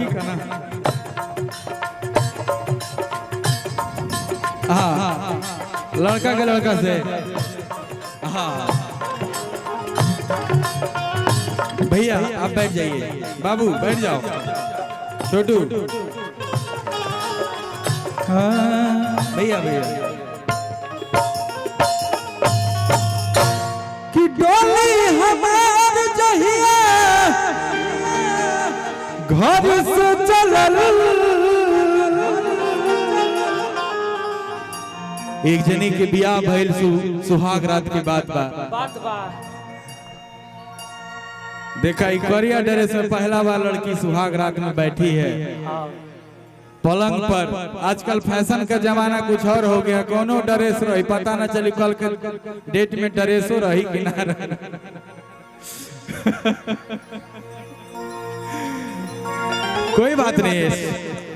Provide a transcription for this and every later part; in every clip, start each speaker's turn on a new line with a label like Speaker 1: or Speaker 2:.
Speaker 1: ठीक है ना। हाँ लड़का के लड़का से। हाँ भैया आप बैठ जाइए, बाबू बैठ जाओ, छोटू। हाँ भैया भैया
Speaker 2: कि डोली हमार जहिया घर से चलल,
Speaker 1: एक जनी के बियाह भइल सुहाग रात के बात बा। देखा एक करिया ड्रेस में पहला बार लड़की सुहाग रात में बैठी है पलंग पर। आजकल फैशन का जमाना कुछ और हो गया, कोनो ड्रेस रही पता ना चली कल के डेट में ड्रेसो रही कि ना रही। कोई बात नहीं है,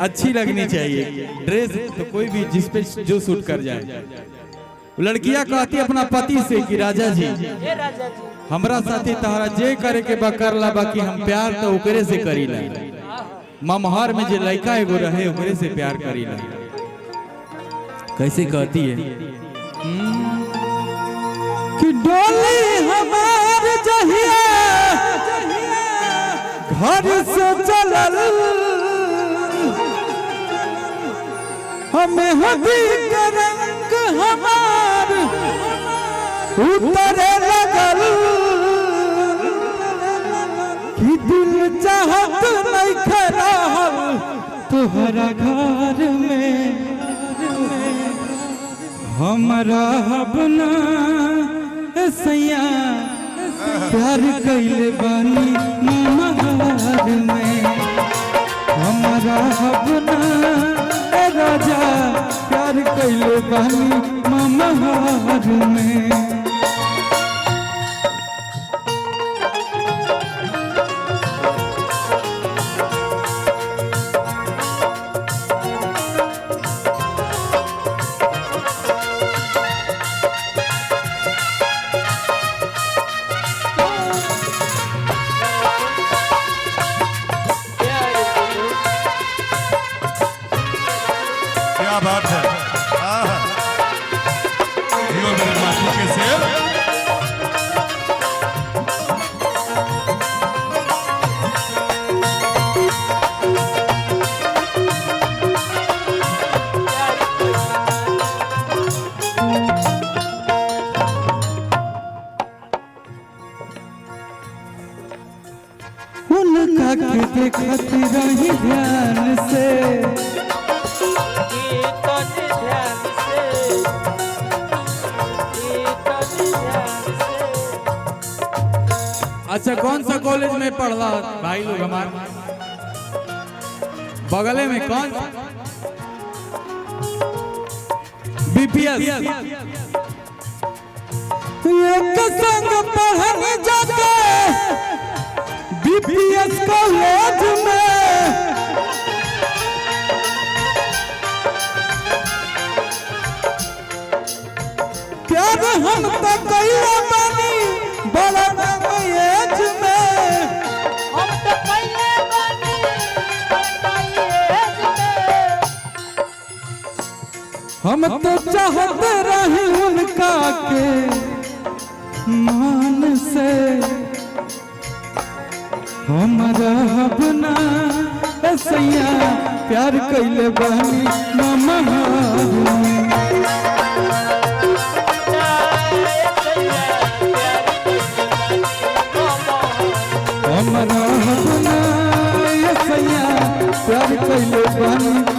Speaker 1: अच्छी लगनी चाहिए ड्रेस तो कोई भी जिस पे जो सूट कर जाए। लड़कियां कहती अपना पति से कि राजा जी हमरा साथी तहरा जे करे के बा कर ला, बाकी हम प्यार तो ओकरे से करी ला। ममहर में जे लड़का एगो रहे ओकरे से प्यार करी ला। कैसे कहती है
Speaker 2: कि डोली हमार जहिया घर से चलल, हमें हदी के रंग हमार उतरे लगल, कि दिल चाहत नहीं रहल तोहरा घर में, हमरा अपना सैया प्यार कैले बानी महर में, हमरा अपना राजा प्यार कैले बानी महर में।
Speaker 3: क्या बात है, यो मेरे माटी के सेब।
Speaker 2: उनका के देखत रही ध्यान से,
Speaker 1: अच्छा कौन सा कॉलेज में पढ़ला भाई लोग हमारे बगले में? कौन बीपीएस
Speaker 2: एक संग पढ़ने जाते बीपीएस कॉलेज में, प्यार हम तो कइले बानी बड़ा एज में, हम तो कइले बानी बड़ा एज में, हम तो चाहत रही उनका के मान से, हमरा अपना सैया प्यार कैले बानी महर में, हमरा अपना सैया प्यार कैले बानी